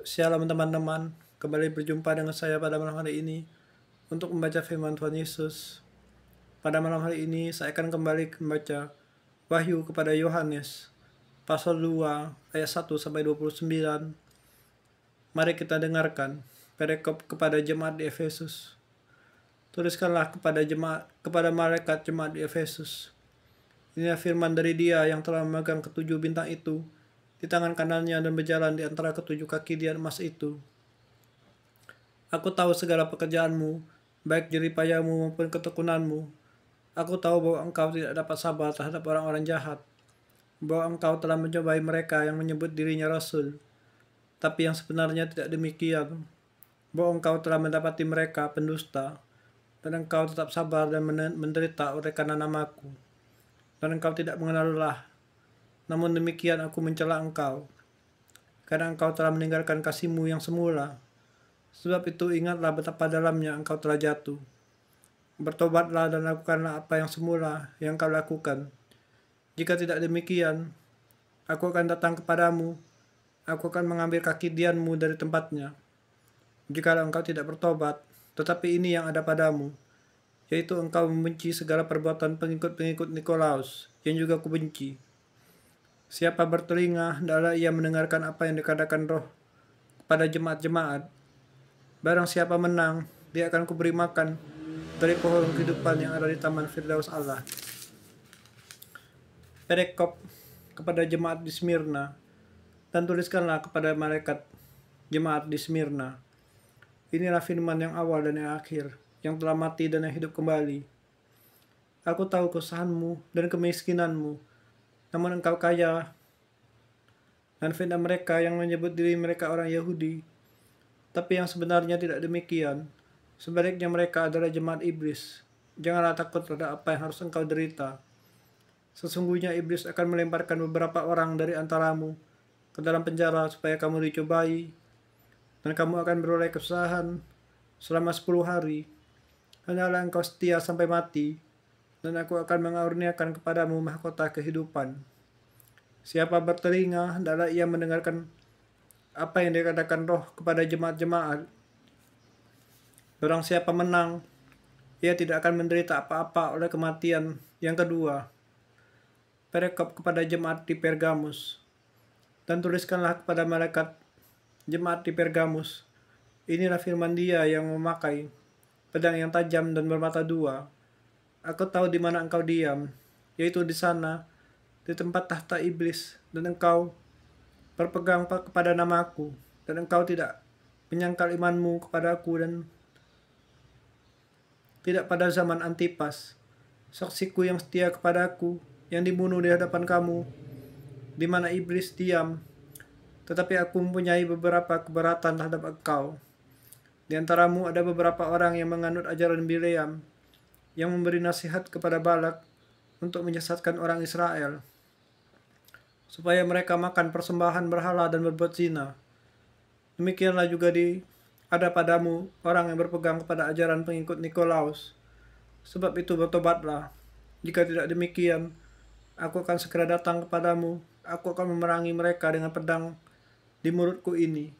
Shalom teman-teman, kembali berjumpa dengan saya pada malam hari ini untuk membaca firman Tuhan Yesus. Pada malam hari ini saya akan kembali membaca Wahyu kepada Yohanes pasal 2 ayat 1 sampai 29. Mari kita dengarkan perikop kepada jemaat di Efesus. Tuliskanlah kepada malaikat jemaat di Efesus. Inilah firman dari Dia yang telah memegang ketujuh bintang itu di tangan kanannya dan berjalan di antara ketujuh kaki dian emas itu. Aku tahu segala pekerjaanmu, baik jeripayamu maupun ketekunanmu. Aku tahu bahwa engkau tidak dapat sabar terhadap orang-orang jahat, bahwa engkau telah mencobai mereka yang menyebut dirinya rasul, tapi yang sebenarnya tidak demikian, bahwa engkau telah mendapati mereka pendusta, dan engkau tetap sabar dan menderita oleh karena namaku, dan engkau tidak mengenal lelah. Namun demikian aku mencela engkau, karena engkau telah meninggalkan kasihmu yang semula. Sebab itu ingatlah betapa dalamnya engkau telah jatuh. Bertobatlah dan lakukanlah apa yang semula yang kau lakukan. Jika tidak demikian, aku akan datang kepadamu, aku akan mengambil kaki dianmu dari tempatnya. Jika engkau tidak bertobat, tetapi ini yang ada padamu, yaitu engkau membenci segala perbuatan pengikut-pengikut Nikolaus, yang juga kubenci. Siapa bertelinga, hendaklah ia mendengarkan apa yang dikatakan Roh kepada jemaat-jemaat. Barang siapa menang, dia akan kuberi makan dari pohon kehidupan yang ada di taman Firdaus Allah. Perikop kepada jemaat di Smyrna, dan tuliskanlah kepada malaikat jemaat di Smyrna. Inilah firman yang awal dan yang akhir, yang telah mati dan yang hidup kembali. Aku tahu kesusahanmu dan kemiskinanmu, namun engkau kaya, dan fitnah mereka yang menyebut diri mereka orang Yahudi, tapi yang sebenarnya tidak demikian. Sebaliknya mereka adalah jemaat iblis. Janganlah takut terhadap apa yang harus engkau derita. Sesungguhnya iblis akan melemparkan beberapa orang dari antaramu ke dalam penjara supaya kamu dicobai, dan kamu akan beroleh kesusahan selama 10 hari. Hendaklah engkau setia sampai mati, dan aku akan mengaruniakan kepadamu mahkota kehidupan. Siapa bertelinga, hendaklah ia mendengarkan apa yang dikatakan Roh kepada jemaat-jemaat. Barang siapa menang, ia tidak akan menderita apa-apa oleh kematian yang kedua. Perikop kepada jemaat di Pergamus. Dan tuliskanlah kepada malaikat jemaat di Pergamus. Inilah firman Dia yang memakai pedang yang tajam dan bermata dua. Aku tahu di mana engkau diam, yaitu di sana, di tempat tahta iblis, dan engkau berpegang kepada namaku, dan engkau tidak menyangkal imanmu kepadaku dan tidak pada zaman Antipas, saksiku yang setia kepadaku, yang dibunuh di hadapan kamu, di mana iblis diam. Tetapi aku mempunyai beberapa keberatan terhadap engkau. Di antaramu ada beberapa orang yang menganut ajaran Bileam, yang memberi nasihat kepada Balak untuk menyesatkan orang Israel, supaya mereka makan persembahan berhala dan berbuat zina. Demikianlah juga ada padamu orang yang berpegang kepada ajaran pengikut Nikolaus. Sebab itu bertobatlah. Jika tidak demikian, aku akan segera datang kepadamu. Aku akan memerangi mereka dengan pedang di mulutku ini.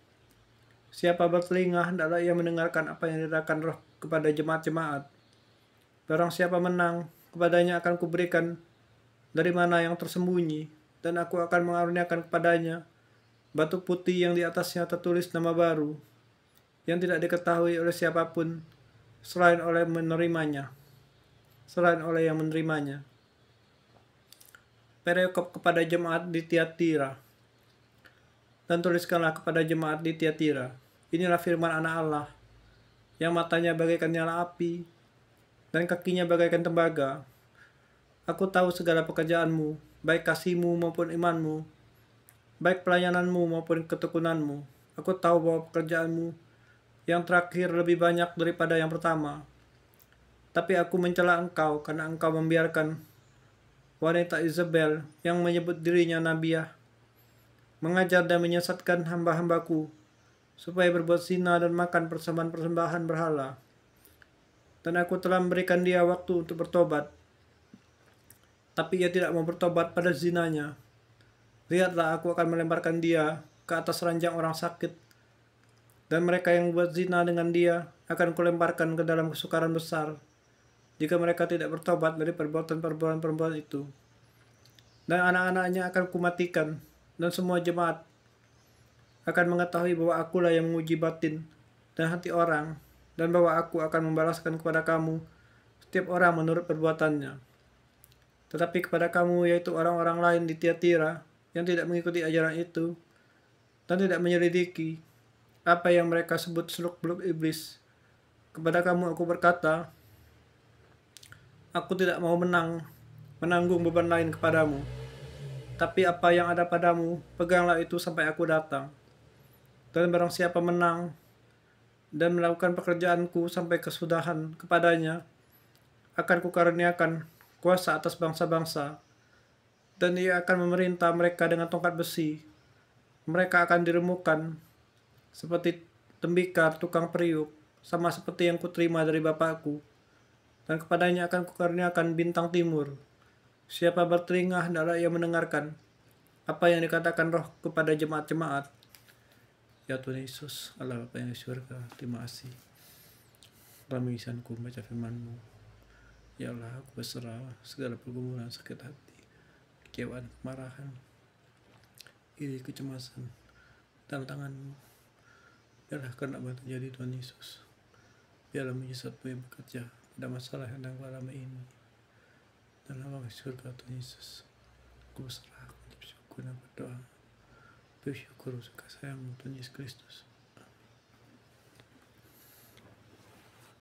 Siapa bertelinga, hendaklah ia mendengarkan apa yang dikatakan Roh kepada jemaat-jemaat. Barang siapa menang, kepadanya akan kuberikan dari mana yang tersembunyi, dan aku akan mengaruniakan kepadanya batu putih yang di atasnya tertulis nama baru, yang tidak diketahui oleh siapapun selain oleh yang menerimanya. Perikop kepada jemaat di Tiatira. Dan tuliskanlah kepada jemaat di Tiatira. Inilah firman Anak Allah, yang matanya bagaikan nyala api, dan kakinya bagaikan tembaga. Aku tahu segala pekerjaanmu, baik kasihmu maupun imanmu, baik pelayananmu maupun ketekunanmu. Aku tahu bahwa pekerjaanmu yang terakhir lebih banyak daripada yang pertama. Tapi aku mencela engkau karena engkau membiarkan wanita Isabel yang menyebut dirinya nabiah mengajar dan menyesatkan hamba-hambaku supaya berbuat zina dan makan persembahan berhala. Dan aku telah memberikan dia waktu untuk bertobat, tapi ia tidak mau bertobat pada zinanya. Lihatlah, aku akan melemparkan dia ke atas ranjang orang sakit Dan mereka yang buat zina dengan dia akan kulemparkan ke dalam kesukaran besar, jika mereka tidak bertobat dari perbuatan-perbuatan itu. Dan anak-anaknya akan kumatikan, dan semua jemaat akan mengetahui bahwa akulah yang menguji batin dan hati orang, dan bahwa aku akan membalaskan kepada kamu setiap orang menurut perbuatannya. Tetapi kepada kamu, yaitu orang-orang lain di Tiatira yang tidak mengikuti ajaran itu dan tidak menyelidiki apa yang mereka sebut seluk-beluk iblis, kepada kamu aku berkata, aku tidak mau menanggung beban lain kepadamu, tapi apa yang ada padamu, peganglah itu sampai aku datang. Dan barang siapa menang dan melakukan pekerjaanku sampai kesudahan kepadanya, akan kukaruniakan kuasa atas bangsa-bangsa, dan ia akan memerintah mereka dengan tongkat besi. Mereka akan diremukkan seperti tembikar tukang periuk, sama seperti yang kuterima dari Bapakku. Dan kepadanya akan kukaruniakan bintang timur. Siapa bertelinga, hendaklah ia mendengarkan apa yang dikatakan Roh kepada jemaat-jemaat. Ya Tuhan Yesus, Allah Bapa yang di surga, terima kasih. Dalam lisanku membaca firman-Mu. Ya Allah, aku berserah segala pergumulan, sakit hati, kekecewaan, kemarahan, iri, kecemasan dalam tangan-Mu. Biarlah kehendak-Mu yang terjadi, Tuhan Yesus. Biarlah mujizat-Mu yang bekerja pada masalah yang sedang alami ini. Dan Allah di surga, Tuhan Yesus, aku berserah, aku bersyukur dan berdoa. Bersyukur kasih sayang-Mu, Tuhan Yesus Kristus.